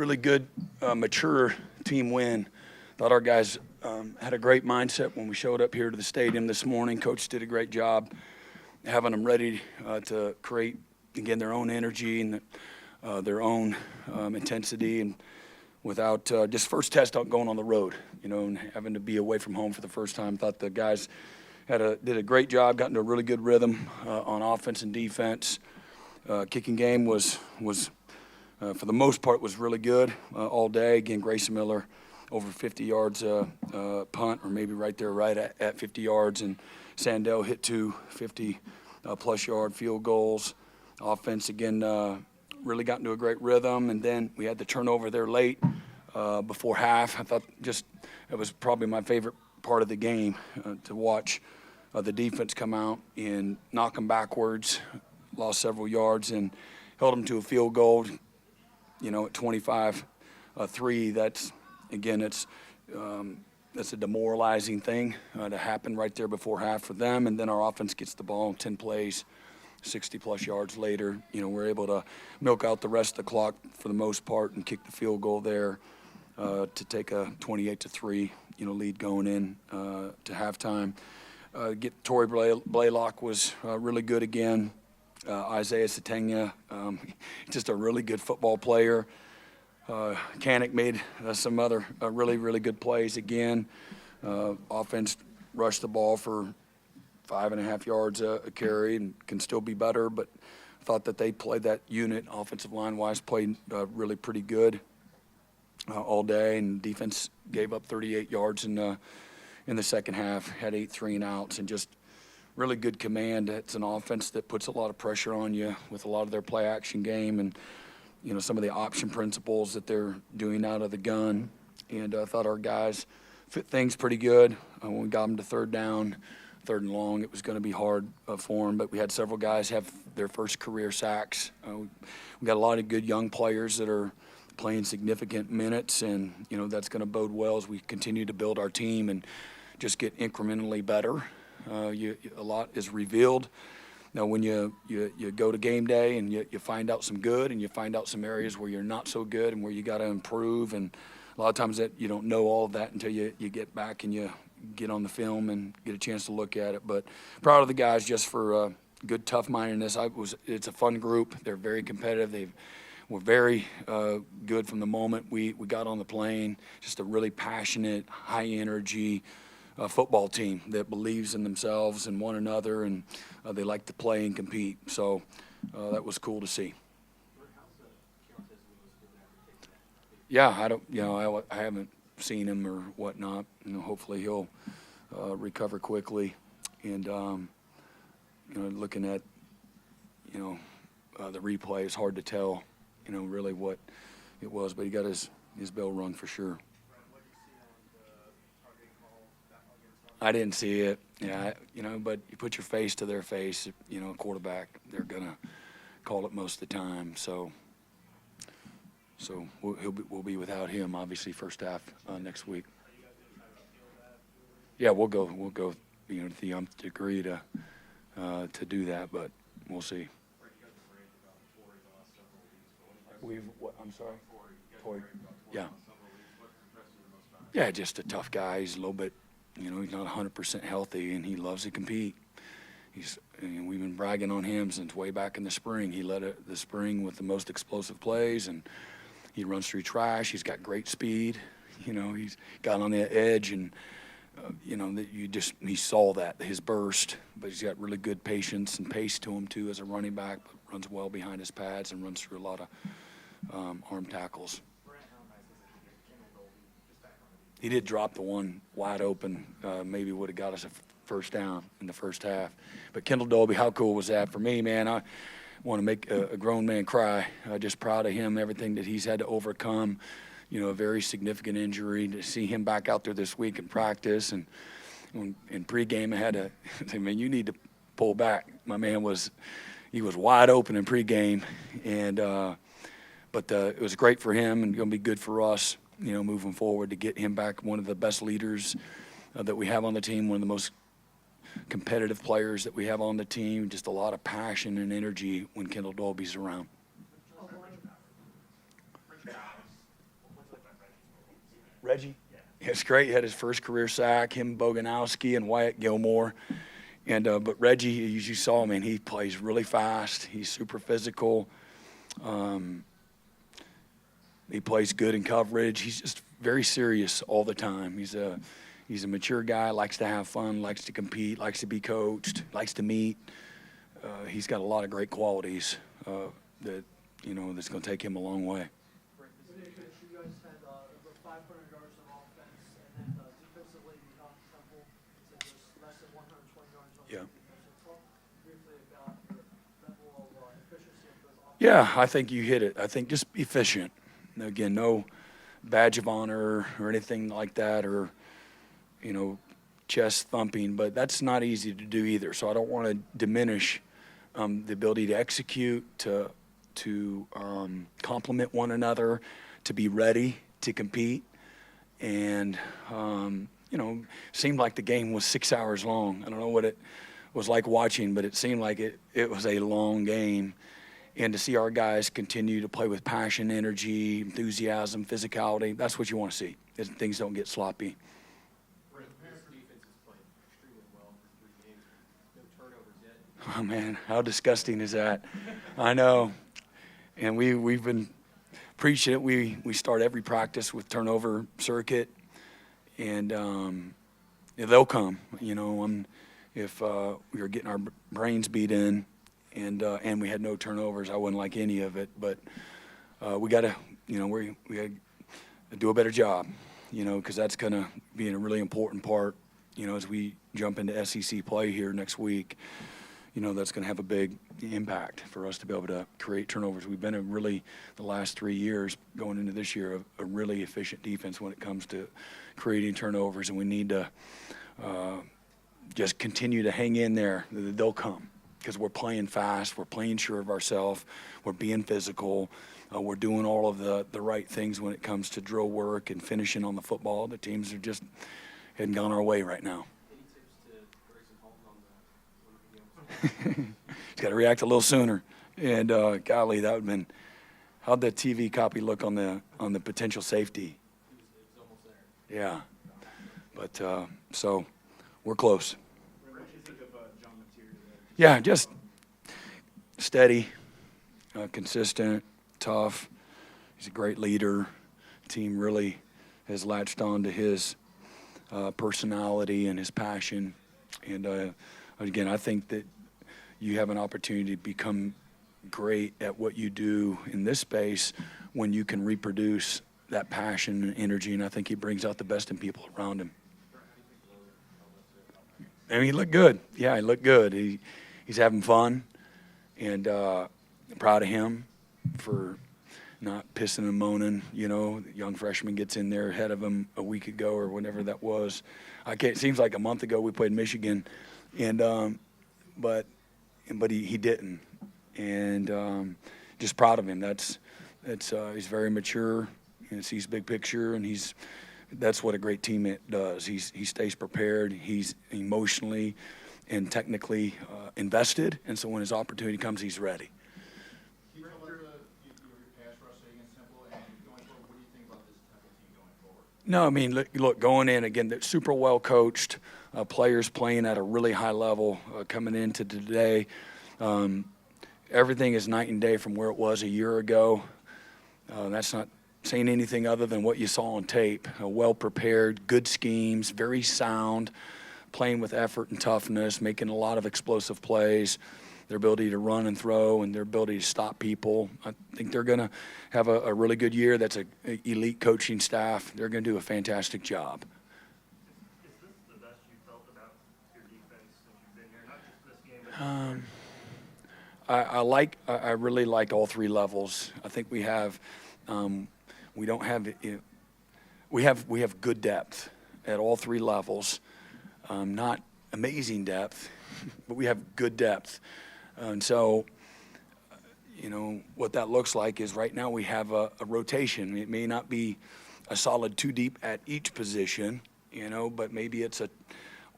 really good, mature team win. Thought our guys had a great mindset when we showed up here to the stadium this morning. Coach did a great job having them ready to create, again, their own energy and their own intensity, and without just first test out going on the road, and having to be away from home for the first time. Thought the guys did a great job, got into a really good rhythm on offense and defense. Kicking game was for the most part was really good all day. Again, Grayson Miller over 50 yards punt, or maybe right there, right at 50 yards, and Sandell hit 2 50-plus yard field goals. Offense, again, really got into a great rhythm, and then we had the turnover there late before half. I thought it was probably my favorite part of the game to watch the defense come out and knock them backwards, lost several yards, and held them to a field goal, at 25-3. That's a demoralizing thing to happen right there before half for them, and then our offense gets the ball in 10 plays, 60-plus yards later. We're able to milk out the rest of the clock for the most part and kick the field goal there to take a 28-3 lead going in to halftime. Torrey Blaylock was really good again. Isaiah Satengna, just a really good football player. Kanik made some other really, really good plays again. Offense rushed the ball for 5.5 yards a carry and can still be better, but thought that they played that unit, offensive line-wise, played really pretty good all day, and defense gave up 38 yards in the second half, had 8 3-and-outs, and just really good command. It's an offense that puts a lot of pressure on you with a lot of their play-action game and some of the option principles that they're doing out of the gun. And I thought our guys fit things pretty good. When we got them to third down, third and long, it was going to be hard for them, but we had several guys have their first career sacks. We got a lot of good young players that are playing significant minutes, and that's going to bode well as we continue to build our team and just get incrementally better. A lot is revealed. Now, when you go to game day and you find out some good and you find out some areas where you're not so good and where you got to improve, and a lot of times that you don't know all of that until you get back and you get on the film and get a chance to look at it. But proud of the guys just for good tough-mindedness. It's a fun group. They're very competitive. They were very good from the moment we got on the plane. Just a really passionate, high-energy football team that believes in themselves and one another, and they like to play and compete. So that was cool to see. Yeah, I haven't seen him or whatnot. Hopefully he'll recover quickly. And looking at the replay, it's hard to tell really what it was, but he got his bell rung for sure. I didn't see it. Yeah, but you put your face to their face. A quarterback, they're gonna call it most of the time. So we'll be without him obviously first half next week. Yeah, we'll go. To the nth degree to do that, but we'll see. I'm sorry. Torrey. Yeah. Yeah, just a tough guy. He's a little bit. He's not 100% healthy, and he loves to compete. We've been bragging on him since way back in the spring. He led the spring with the most explosive plays, and he runs through trash. He's got great speed. He's got on the edge, and he saw that his burst. But he's got really good patience and pace to him too as a running back. But runs well behind his pads and runs through a lot of arm tackles. He did drop the one wide open, maybe would have got us a first down in the first half. But Kendall Dolby, how cool was that? For me, man, I want to make a grown man cry. Just proud of him, everything that he's had to overcome, a very significant injury. To see him back out there this week in practice and in pregame, I had to say, man, you need to pull back. My man was wide open in pregame, but it was great for him and going to be good for us. Moving forward, to get him back, one of the best leaders that we have on the team, one of the most competitive players that we have on the team, just a lot of passion and energy when Kendall Dolby's around. Reggie? It's great. He had his first career sack, him, Boganowski, and Wyatt Gilmore. And but Reggie, as you saw, man, he plays really fast. He's super physical. He plays good in coverage. He's just very serious all the time. He's a mature guy, likes to have fun, likes to compete, likes to be coached, likes to meet. He's got a lot of great qualities that, that's going to take him a long way. You guys had over 500 yards of offense, and then defensively, Temple said just less than 120 yards on Yeah. defense. Talk briefly about your level of efficiency of those offense. Yeah, I think you hit it. I think just be efficient. Again, no badge of honor or anything like that, or chest thumping, but that's not easy to do either. So I don't want to diminish the ability to execute, to complement one another, to be ready to compete. And seemed like the game was 6 hours long. I don't know what it was like watching, but it seemed like it was a long game. And to see our guys continue to play with passion, energy, enthusiasm, physicality, that's what you want to see. Things don't get sloppy. Oh, man, how disgusting is that? I know. And we've been preaching it. We start every practice with turnover circuit, and they'll come. If we were getting our brains beat in, and we had no turnovers, I wouldn't like any of it. But we got to, we got to do a better job, because that's going to be a really important part, as we jump into SEC play here next week. That's going to have a big impact for us to be able to create turnovers. We've been the last 3 years going into this year, a really efficient defense when it comes to creating turnovers, and we need to just continue to hang in there. They'll come because we're playing fast, we're playing sure of ourselves, we're being physical, we're doing all of the right things when it comes to drill work and finishing on the football. The teams are just hadn't gone our way right now. He's got to react a little sooner. And golly, that would have been. How'd the TV copy look on the potential safety? It was almost there. Yeah, but so we're close. What do you think of John Mateer today? Yeah, just steady, consistent, tough. He's a great leader. The team really has latched on to his personality and his passion. And again, I think that you have an opportunity to become great at what you do in this space when you can reproduce that passion and energy, and I think he brings out the best in people around him. I mean, he looked good. Yeah, he looked good. He's having fun, and proud of him for not pissing and moaning. The young freshman gets in there ahead of him a week ago or whenever that was. It seems like a month ago we played Michigan, and but he didn't, and just proud of him. He's very mature and sees big picture, and that's what a great teammate does. He stays prepared. He's emotionally and technically invested, and so when his opportunity comes, he's ready. Your pass rush against Temple, and going forward, what do you think about this Temple team going forward? No, I mean, look, going in again, they're super well coached. Players playing at a really high level coming into today. Everything is night and day from where it was a year ago. That's not saying anything other than what you saw on tape. Well prepared, good schemes, very sound, playing with effort and toughness, making a lot of explosive plays, their ability to run and throw, and their ability to stop people. I think they're going to have a really good year. That's an elite coaching staff. They're going to do a fantastic job. I really liked all three levels. I think we have good depth at all three levels. Not amazing depth, but we have good depth. And so, what that looks like is right now we have a rotation. It may not be a solid 2 deep at each position, but maybe it's a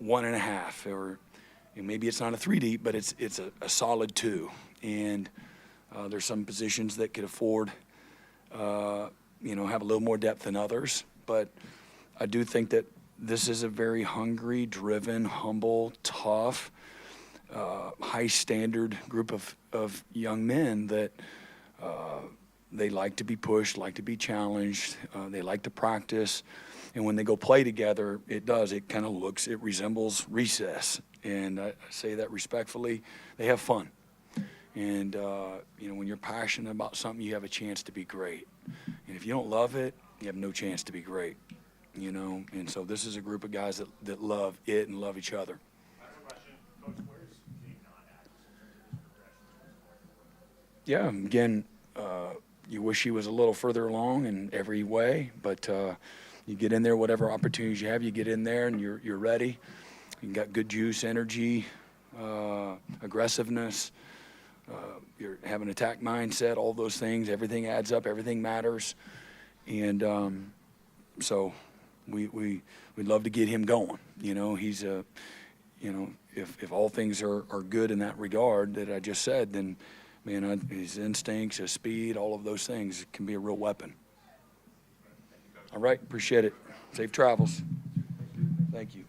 1.5, or maybe it's not a 3 deep, but it's a solid 2. And there's some positions that could afford have a little more depth than others. But I do think that this is a very hungry, driven, humble, tough, high standard group of young men that they like to be pushed, like to be challenged, they like to practice. And when they go play together, it resembles recess. And I say that respectfully, they have fun. And, when you're passionate about something, you have a chance to be great. And if you don't love it, you have no chance to be great, And so this is a group of guys that love it and love each other. Coach, where's Gabe not at in terms of Yeah, again, you wish he was a little further along in every way, but you get in there, whatever opportunities you have, you get in there and you're ready. You got good juice, energy, aggressiveness. You have an attack mindset, all those things. Everything adds up. Everything matters. And so we'd love to get him going. He's if all things are good in that regard that I just said, then, man, his instincts, his speed, all of those things can be a real weapon. All right, appreciate it. Safe travels. Thank you.